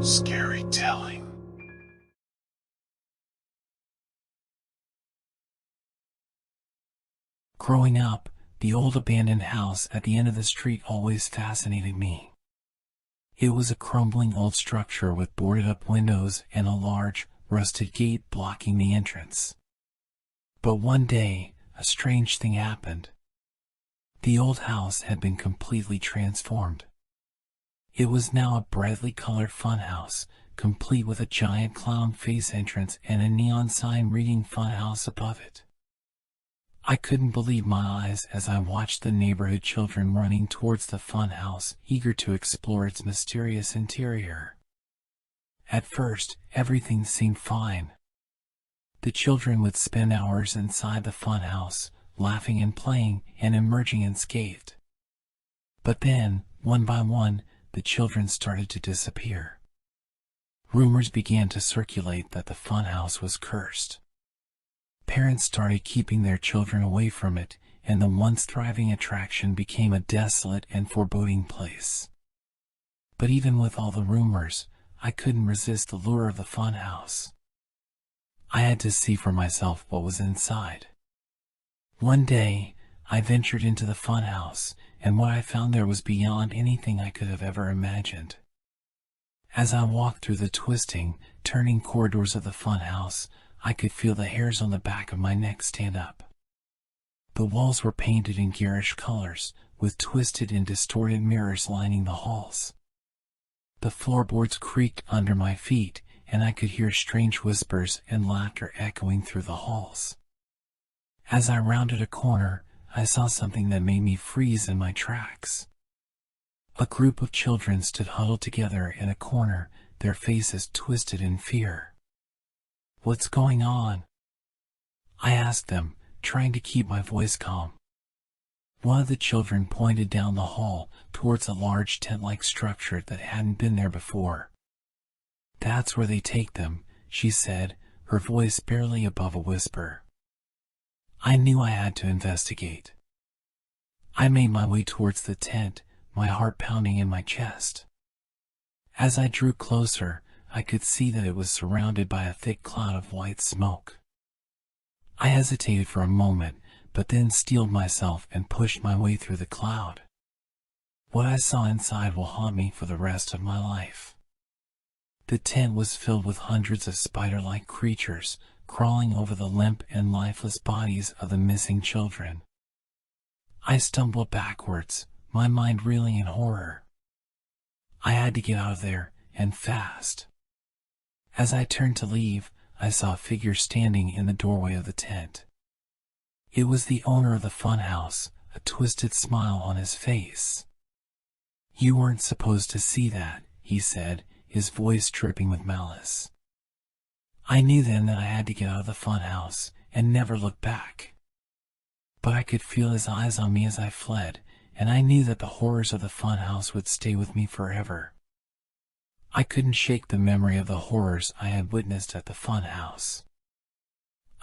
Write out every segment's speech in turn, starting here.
Scary telling. Growing up, the old abandoned house at the end of the street always fascinated me. It was a crumbling old structure with boarded-up windows and a large, rusted gate blocking the entrance. But one day, a strange thing happened. The old house had been completely transformed. It was now a brightly colored funhouse, complete with a giant clown face entrance and a neon sign reading Funhouse above it. I couldn't believe my eyes as I watched the neighborhood children running towards the funhouse, eager to explore its mysterious interior. At first, everything seemed fine. The children would spend hours inside the funhouse, laughing and playing and emerging unscathed. But then, one by one, the children started to disappear. Rumors began to circulate that the funhouse was cursed. Parents started keeping their children away from it, and the once thriving attraction became a desolate and foreboding place. But even with all the rumors, I couldn't resist the lure of the funhouse. I had to see for myself what was inside. One day, I ventured into the funhouse, and what I found there was beyond anything I could have ever imagined. As I walked through the twisting, turning corridors of the funhouse, I could feel the hairs on the back of my neck stand up. The walls were painted in garish colors, with twisted and distorted mirrors lining the halls. The floorboards creaked under my feet, and I could hear strange whispers and laughter echoing through the halls. As I rounded a corner, I saw something that made me freeze in my tracks. A group of children stood huddled together in a corner, their faces twisted in fear. "What's going on?" I asked them, trying to keep my voice calm. One of the children pointed down the hall towards a large tent-like structure that hadn't been there before. "That's where they take them," she said, her voice barely above a whisper. I knew I had to investigate. I made my way towards the tent, my heart pounding in my chest. As I drew closer, I could see that it was surrounded by a thick cloud of white smoke. I hesitated for a moment, but then steeled myself and pushed my way through the cloud. What I saw inside will haunt me for the rest of my life. The tent was filled with hundreds of spider-like creatures, crawling over the limp and lifeless bodies of the missing children. I stumbled backwards, my mind reeling in horror. I had to get out of there, and fast. As I turned to leave, I saw a figure standing in the doorway of the tent. It was the owner of the funhouse, a twisted smile on his face. "You weren't supposed to see that," he said, his voice dripping with malice. I knew then that I had to get out of the funhouse and never look back. But I could feel his eyes on me as I fled, and I knew that the horrors of the funhouse would stay with me forever. I couldn't shake the memory of the horrors I had witnessed at the funhouse.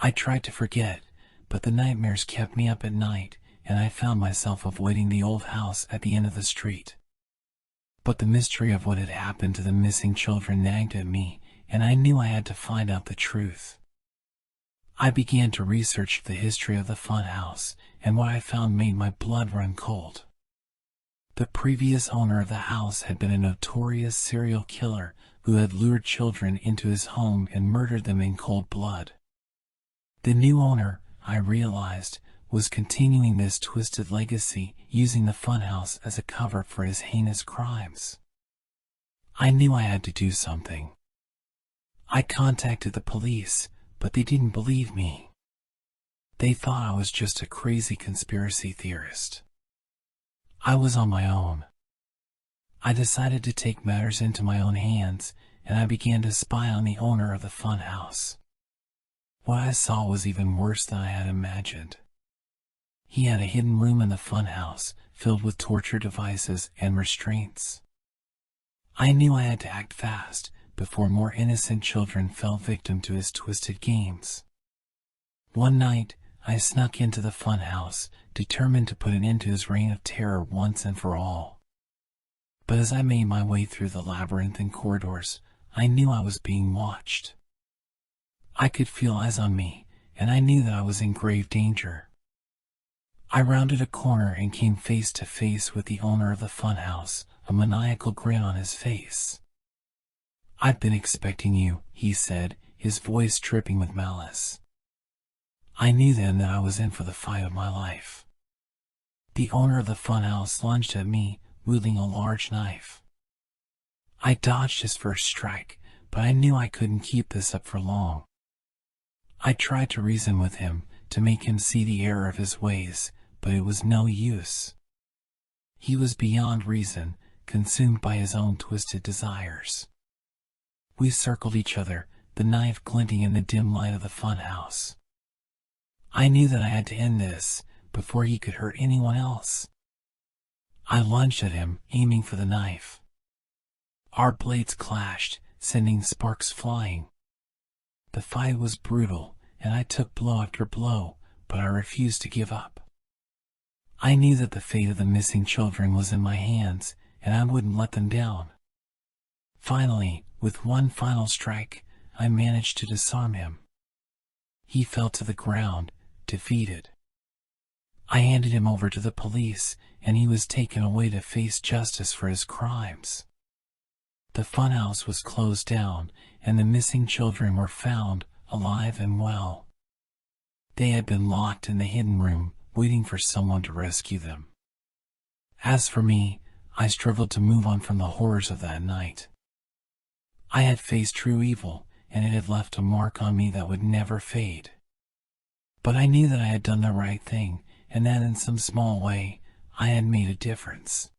I tried to forget, but the nightmares kept me up at night, and I found myself avoiding the old house at the end of the street. But the mystery of what had happened to the missing children nagged at me, and I knew I had to find out the truth. I began to research the history of the funhouse, and what I found made my blood run cold. The previous owner of the house had been a notorious serial killer who had lured children into his home and murdered them in cold blood. The new owner, I realized, was continuing this twisted legacy, using the funhouse as a cover for his heinous crimes. I knew I had to do something. I contacted the police, but they didn't believe me. They thought I was just a crazy conspiracy theorist. I was on my own. I decided to take matters into my own hands, and I began to spy on the owner of the funhouse. What I saw was even worse than I had imagined. He had a hidden room in the funhouse, filled with torture devices and restraints. I knew I had to act fast, before more innocent children fell victim to his twisted games. One night, I snuck into the funhouse, determined to put an end to his reign of terror once and for all. But as I made my way through the labyrinth and corridors, I knew I was being watched. I could feel eyes on me, and I knew that I was in grave danger. I rounded a corner and came face to face with the owner of the funhouse, a maniacal grin on his face. "I've been expecting you," he said, his voice dripping with malice. I knew then that I was in for the fight of my life. The owner of the funhouse lunged at me, wielding a large knife. I dodged his first strike, but I knew I couldn't keep this up for long. I tried to reason with him, to make him see the error of his ways, but it was no use. He was beyond reason, consumed by his own twisted desires. We circled each other, the knife glinting in the dim light of the funhouse. I knew that I had to end this, before he could hurt anyone else. I lunged at him, aiming for the knife. Our blades clashed, sending sparks flying. The fight was brutal, and I took blow after blow, but I refused to give up. I knew that the fate of the missing children was in my hands, and I wouldn't let them down. Finally, with one final strike, I managed to disarm him. He fell to the ground, defeated. I handed him over to the police, and he was taken away to face justice for his crimes. The funhouse was closed down, and the missing children were found, alive and well. They had been locked in the hidden room, waiting for someone to rescue them. As for me, I struggled to move on from the horrors of that night. I had faced true evil, and it had left a mark on me that would never fade. But I knew that I had done the right thing, and that in some small way, I had made a difference.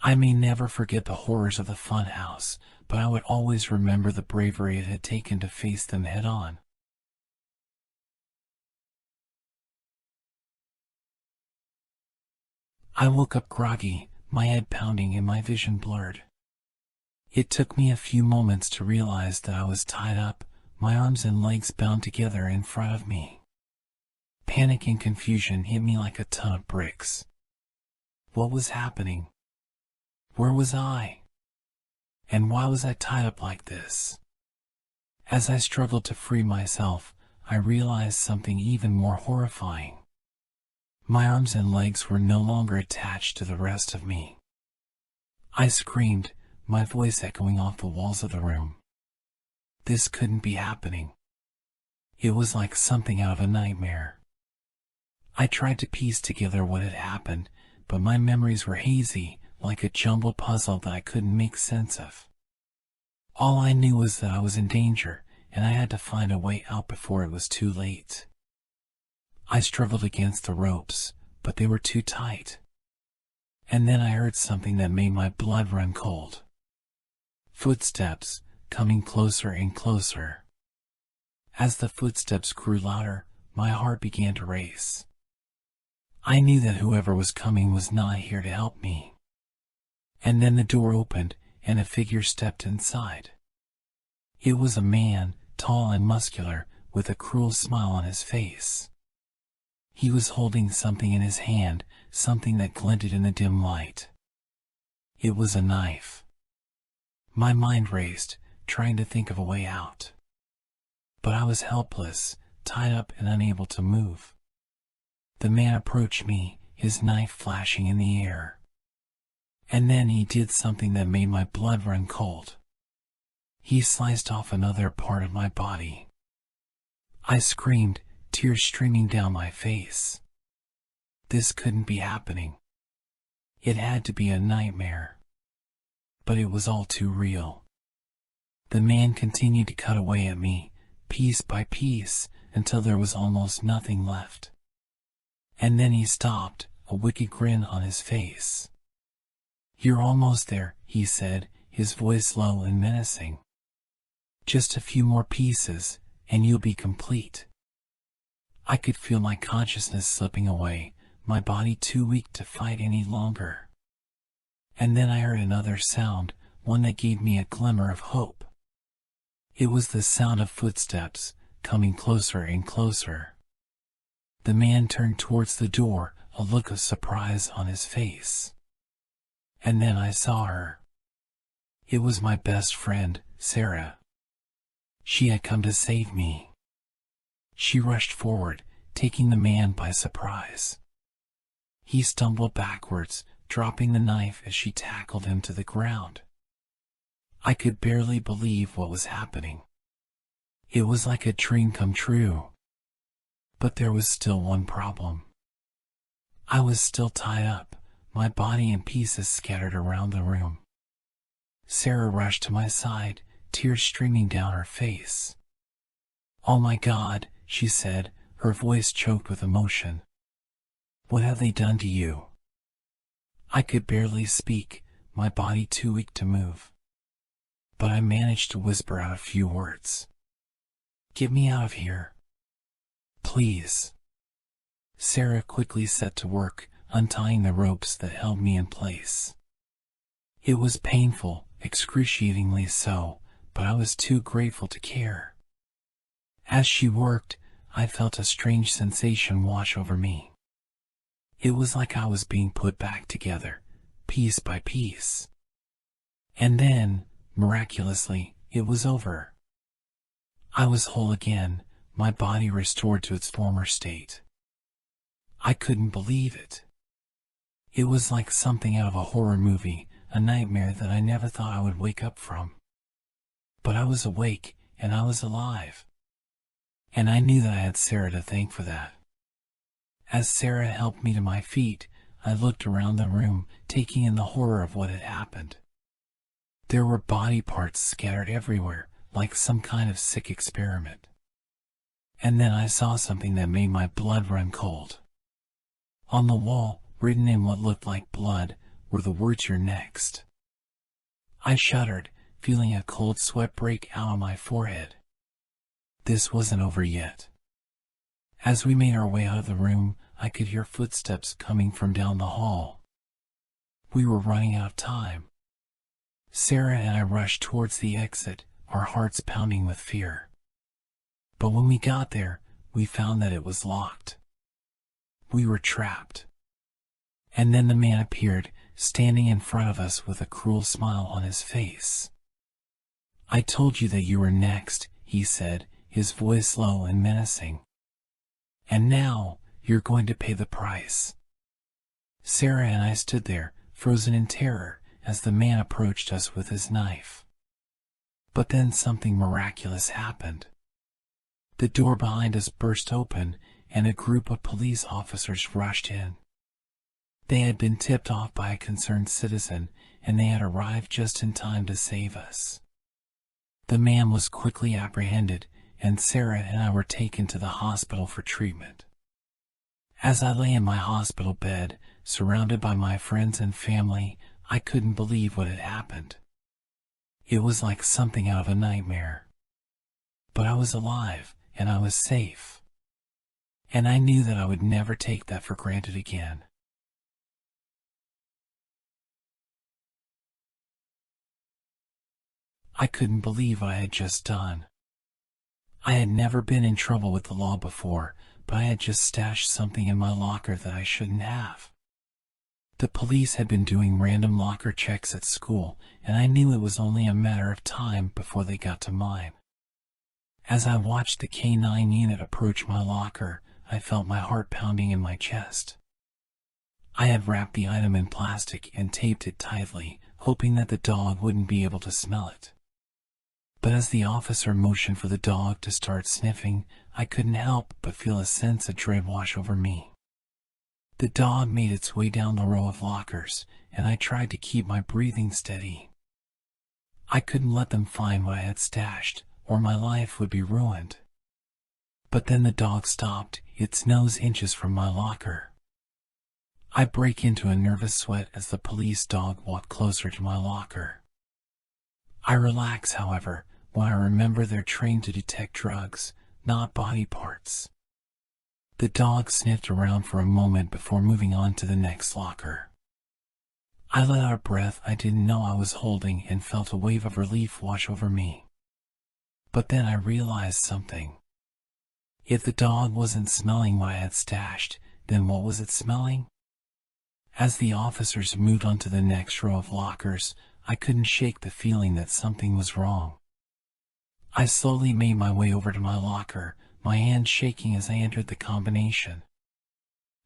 I may never forget the horrors of the funhouse, but I would always remember the bravery it had taken to face them head on. I woke up groggy, my head pounding and my vision blurred. It took me a few moments to realize that I was tied up, my arms and legs bound together in front of me. Panic and confusion hit me like a ton of bricks. What was happening? Where was I? And why was I tied up like this? As I struggled to free myself, I realized something even more horrifying. My arms and legs were no longer attached to the rest of me. I screamed, my voice echoing off the walls of the room. This couldn't be happening. It was like something out of a nightmare. I tried to piece together what had happened, but my memories were hazy, like a jumbled puzzle that I couldn't make sense of. All I knew was that I was in danger, and I had to find a way out before it was too late. I struggled against the ropes, but they were too tight. And then I heard something that made my blood run cold. Footsteps, coming closer and closer. As the footsteps grew louder, my heart began to race. I knew that whoever was coming was not here to help me. And then the door opened, and a figure stepped inside. It was a man, tall and muscular, with a cruel smile on his face. He was holding something in his hand, something that glinted in the dim light. It was a knife. My mind raced, trying to think of a way out. But I was helpless, tied up and unable to move. The man approached me, his knife flashing in the air. And then he did something that made my blood run cold. He sliced off another part of my body. I screamed, tears streaming down my face. This couldn't be happening. It had to be a nightmare. But it was all too real. The man continued to cut away at me, piece by piece, until there was almost nothing left. And then he stopped, a wicked grin on his face. "You're almost there," he said, his voice low and menacing. "Just a few more pieces, and you'll be complete." I could feel my consciousness slipping away, my body too weak to fight any longer. And then I heard another sound, one that gave me a glimmer of hope. It was the sound of footsteps, coming closer and closer. The man turned towards the door, a look of surprise on his face. And then I saw her. It was my best friend, Sarah. She had come to save me. She rushed forward, taking the man by surprise. He stumbled backwards, dropping the knife as she tackled him to the ground. I could barely believe what was happening. It was like a dream come true. But there was still one problem. I was still tied up, my body in pieces scattered around the room. Sarah rushed to my side, tears streaming down her face. "Oh my God," she said, her voice choked with emotion. "What have they done to you?" I could barely speak, my body too weak to move. But I managed to whisper out a few words. "Get me out of here. Please." Sarah quickly set to work, untying the ropes that held me in place. It was painful, excruciatingly so, but I was too grateful to care. As she worked, I felt a strange sensation wash over me. It was like I was being put back together, piece by piece. And then, miraculously, it was over. I was whole again, my body restored to its former state. I couldn't believe it. It was like something out of a horror movie, a nightmare that I never thought I would wake up from. But I was awake, and I was alive. And I knew that I had Sarah to thank for that. As Sarah helped me to my feet, I looked around the room, taking in the horror of what had happened. There were body parts scattered everywhere, like some kind of sick experiment. And then I saw something that made my blood run cold. On the wall, written in what looked like blood, were the words, "You're next." I shuddered, feeling a cold sweat break out on my forehead. This wasn't over yet. As we made our way out of the room, I could hear footsteps coming from down the hall. We were running out of time. Sarah and I rushed towards the exit, our hearts pounding with fear. But when we got there, we found that it was locked. We were trapped. And then the man appeared, standing in front of us with a cruel smile on his face. "I told you that you were next," he said, his voice low and menacing. "And now, you're going to pay the price." Sarah and I stood there, frozen in terror, as the man approached us with his knife. But then something miraculous happened. The door behind us burst open, and a group of police officers rushed in. They had been tipped off by a concerned citizen, and they had arrived just in time to save us. The man was quickly apprehended, and Sarah and I were taken to the hospital for treatment. As I lay in my hospital bed, surrounded by my friends and family, I couldn't believe what had happened. It was like something out of a nightmare. But I was alive, and I was safe. And I knew that I would never take that for granted again. I couldn't believe what I had just done. I had never been in trouble with the law before, but I had just stashed something in my locker that I shouldn't have. The police had been doing random locker checks at school, and I knew it was only a matter of time before they got to mine. As I watched the K9 unit approach my locker, I felt my heart pounding in my chest. I had wrapped the item in plastic and taped it tightly, hoping that the dog wouldn't be able to smell it. But as the officer motioned for the dog to start sniffing, I couldn't help but feel a sense of dread wash over me. The dog made its way down the row of lockers, and I tried to keep my breathing steady. I couldn't let them find what I had stashed, or my life would be ruined. But then the dog stopped, its nose inches from my locker. I break into a nervous sweat as the police dog walked closer to my locker. I relax, however, when I remember they're trained to detect drugs, not body parts. The dog sniffed around for a moment before moving on to the next locker. I let out a breath I didn't know I was holding and felt a wave of relief wash over me. But then I realized something. If the dog wasn't smelling what I had stashed, then what was it smelling? As the officers moved on to the next row of lockers, I couldn't shake the feeling that something was wrong. I slowly made my way over to my locker, my hand shaking as I entered the combination.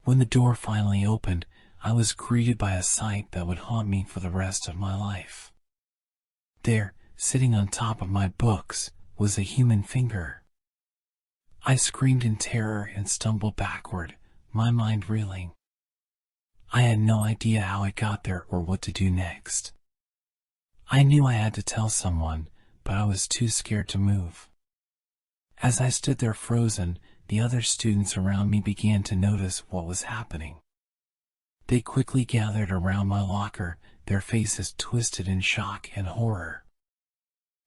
When the door finally opened, I was greeted by a sight that would haunt me for the rest of my life. There, sitting on top of my books, was a human finger. I screamed in terror and stumbled backward, my mind reeling. I had no idea how it got there or what to do next. I knew I had to tell someone, but I was too scared to move. As I stood there frozen, the other students around me began to notice what was happening. They quickly gathered around my locker, their faces twisted in shock and horror.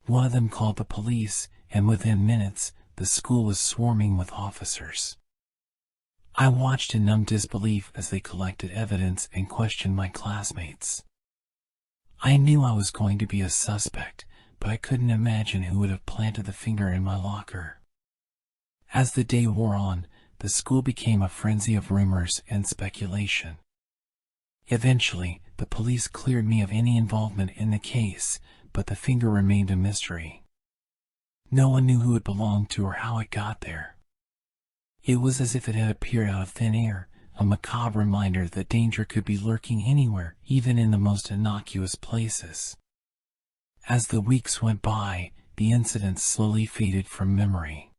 One of them called the police, and within minutes, the school was swarming with officers. I watched in numb disbelief as they collected evidence and questioned my classmates. I knew I was going to be a suspect, but I couldn't imagine who would have planted the finger in my locker. As the day wore on, the school became a frenzy of rumors and speculation. Eventually, the police cleared me of any involvement in the case, but the finger remained a mystery. No one knew who it belonged to or how it got there. It was as if it had appeared out of thin air, a macabre reminder that danger could be lurking anywhere, even in the most innocuous places. As the weeks went by, the incident slowly faded from memory.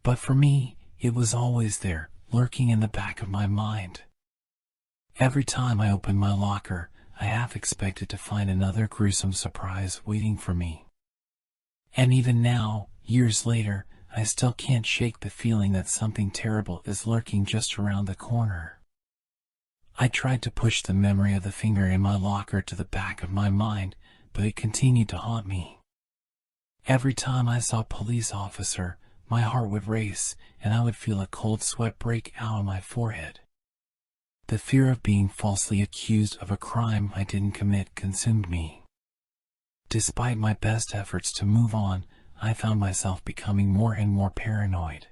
But for me, it was always there, lurking in the back of my mind. Every time I opened my locker, I half expected to find another gruesome surprise waiting for me. And even now, years later, I still can't shake the feeling that something terrible is lurking just around the corner. I tried to push the memory of the finger in my locker to the back of my mind, but it continued to haunt me. Every time I saw a police officer, my heart would race, and I would feel a cold sweat break out on my forehead. The fear of being falsely accused of a crime I didn't commit consumed me. Despite my best efforts to move on, I found myself becoming more and more paranoid.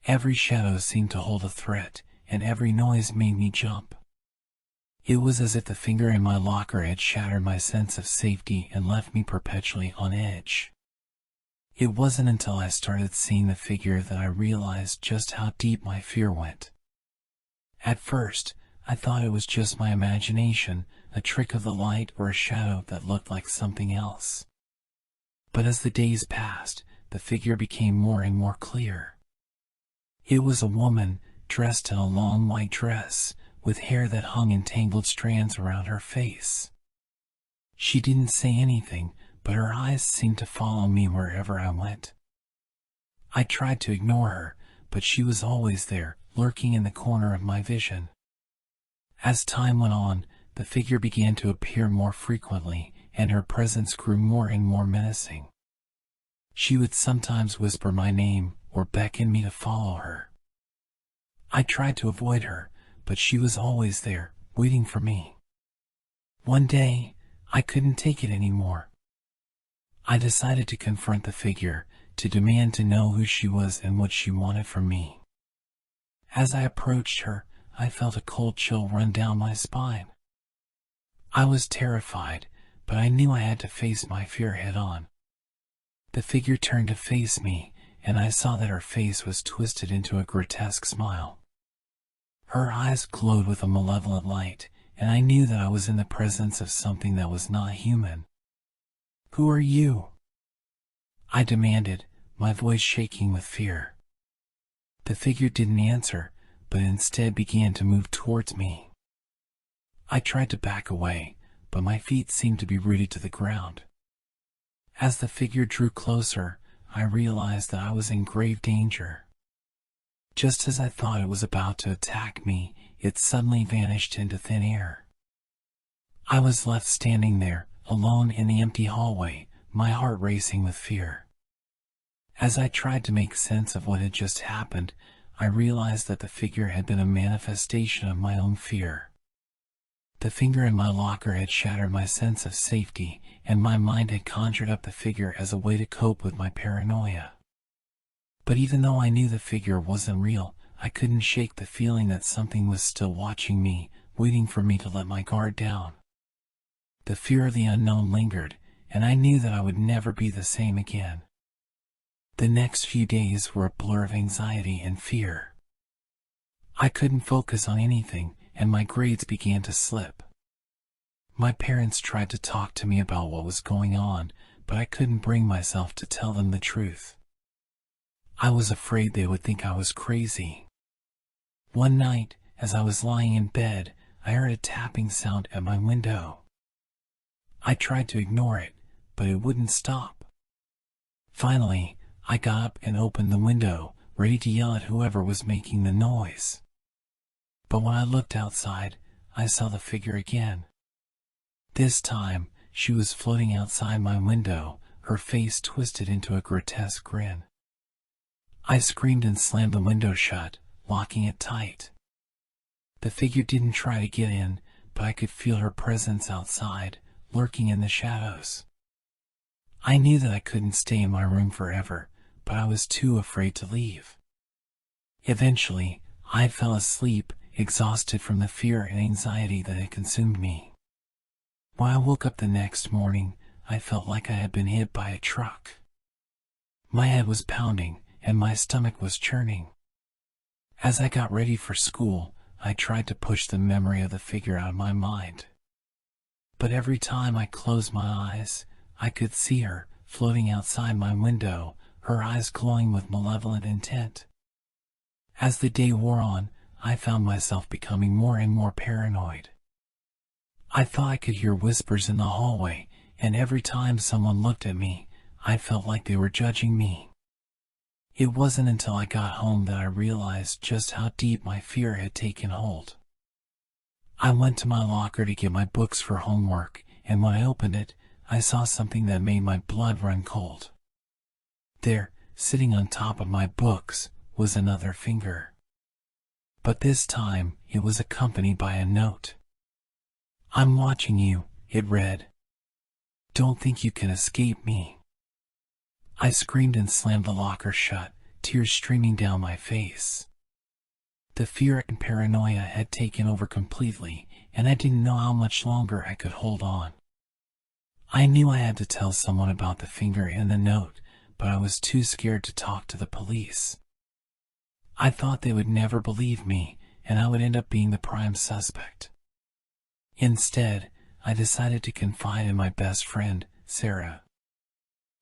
Every shadow seemed to hold a threat, and every noise made me jump. It was as if the finger in my locker had shattered my sense of safety and left me perpetually on edge. It wasn't until I started seeing the figure that I realized just how deep my fear went. At first, I thought it was just my imagination, a trick of the light or a shadow that looked like something else. But as the days passed, the figure became more and more clear. It was a woman, dressed in a long white dress, with hair that hung in tangled strands around her face. She didn't say anything, but her eyes seemed to follow me wherever I went. I tried to ignore her, but she was always there, lurking in the corner of my vision. As time went on, the figure began to appear more frequently, and her presence grew more and more menacing. She would sometimes whisper my name or beckon me to follow her. I tried to avoid her, but she was always there, waiting for me. One day, I couldn't take it anymore. I decided to confront the figure, to demand to know who she was and what she wanted from me. As I approached her, I felt a cold chill run down my spine. I was terrified, but I knew I had to face my fear head on. The figure turned to face me, and I saw that her face was twisted into a grotesque smile. Her eyes glowed with a malevolent light, and I knew that I was in the presence of something that was not human. "Who are you?" I demanded, my voice shaking with fear. The figure didn't answer, but instead began to move towards me. I tried to back away, but my feet seemed to be rooted to the ground. As the figure drew closer, I realized that I was in grave danger. Just as I thought it was about to attack me, it suddenly vanished into thin air. I was left standing there, alone in the empty hallway, my heart racing with fear. As I tried to make sense of what had just happened, I realized that the figure had been a manifestation of my own fear. The finger in my locker had shattered my sense of safety, and my mind had conjured up the figure as a way to cope with my paranoia. But even though I knew the figure wasn't real, I couldn't shake the feeling that something was still watching me, waiting for me to let my guard down. The fear of the unknown lingered, and I knew that I would never be the same again. The next few days were a blur of anxiety and fear. I couldn't focus on anything, and my grades began to slip. My parents tried to talk to me about what was going on, but I couldn't bring myself to tell them the truth. I was afraid they would think I was crazy. One night, as I was lying in bed, I heard a tapping sound at my window. I tried to ignore it, but it wouldn't stop. Finally, I got up and opened the window, ready to yell at whoever was making the noise. But when I looked outside, I saw the figure again. This time, she was floating outside my window, her face twisted into a grotesque grin. I screamed and slammed the window shut, locking it tight. The figure didn't try to get in, but I could feel her presence outside, lurking in the shadows. I knew that I couldn't stay in my room forever, but I was too afraid to leave. Eventually, I fell asleep, exhausted from the fear and anxiety that had consumed me. When I woke up the next morning, I felt like I had been hit by a truck. My head was pounding, and my stomach was churning. As I got ready for school, I tried to push the memory of the figure out of my mind. But every time I closed my eyes, I could see her, floating outside my window, her eyes glowing with malevolent intent. As the day wore on, I found myself becoming more and more paranoid. I thought I could hear whispers in the hallway, and every time someone looked at me, I felt like they were judging me. It wasn't until I got home that I realized just how deep my fear had taken hold. I went to my locker to get my books for homework, and when I opened it, I saw something that made my blood run cold. There, sitting on top of my books, was another finger. But this time, it was accompanied by a note. "I'm watching you," it read. "Don't think you can escape me." I screamed and slammed the locker shut, tears streaming down my face. The fear and paranoia had taken over completely, and I didn't know how much longer I could hold on. I knew I had to tell someone about the finger and the note, but I was too scared to talk to the police. I thought they would never believe me, and I would end up being the prime suspect. Instead, I decided to confide in my best friend, Sarah.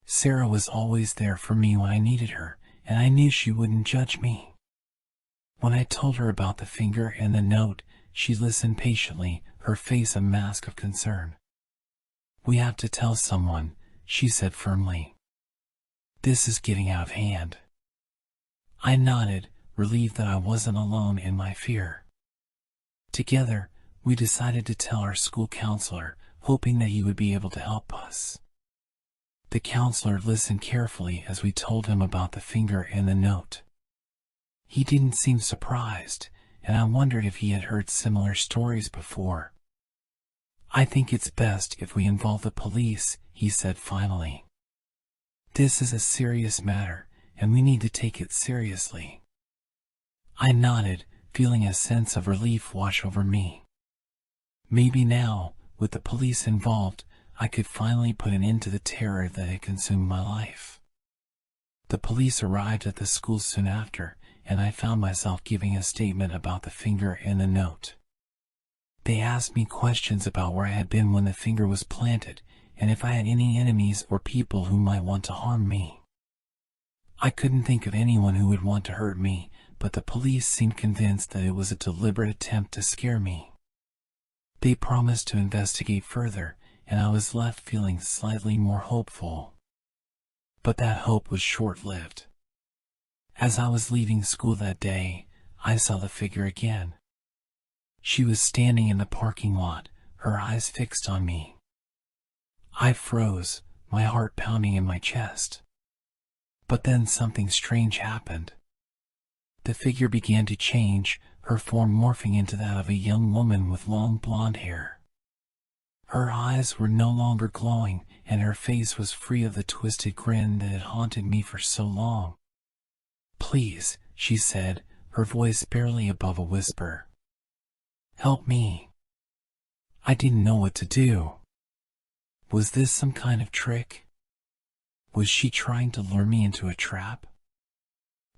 Sarah was always there for me when I needed her, and I knew she wouldn't judge me. When I told her about the finger and the note, she listened patiently, her face a mask of concern. "We have to tell someone," she said firmly. "This is getting out of hand." I nodded, relieved that I wasn't alone in my fear. Together, we decided to tell our school counselor, hoping that he would be able to help us. The counselor listened carefully as we told him about the finger and the note. He didn't seem surprised, and I wondered if he had heard similar stories before. "I think it's best if we involve the police," he said finally. "This is a serious matter, and we need to take it seriously." I nodded, feeling a sense of relief wash over me. Maybe now, with the police involved, I could finally put an end to the terror that had consumed my life. The police arrived at the school soon after, and I found myself giving a statement about the finger and the note. They asked me questions about where I had been when the finger was planted, and if I had any enemies or people who might want to harm me. I couldn't think of anyone who would want to hurt me, but the police seemed convinced that it was a deliberate attempt to scare me. They promised to investigate further, and I was left feeling slightly more hopeful. But that hope was short-lived. As I was leaving school that day, I saw the figure again. She was standing in the parking lot, her eyes fixed on me. I froze, my heart pounding in my chest. But then something strange happened. The figure began to change, her form morphing into that of a young woman with long blonde hair. Her eyes were no longer glowing, and her face was free of the twisted grin that had haunted me for so long. "Please," she said, her voice barely above a whisper. "Help me." I didn't know what to do. Was this some kind of trick? Was she trying to lure me into a trap?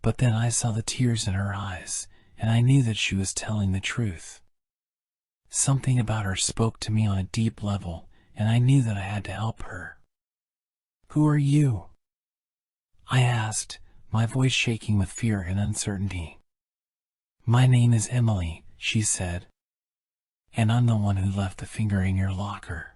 But then I saw the tears in her eyes, and I knew that she was telling the truth. Something about her spoke to me on a deep level, and I knew that I had to help her. "Who are you?" I asked, my voice shaking with fear and uncertainty. "My name is Emily," she said. "And I'm the one who left the finger in your locker."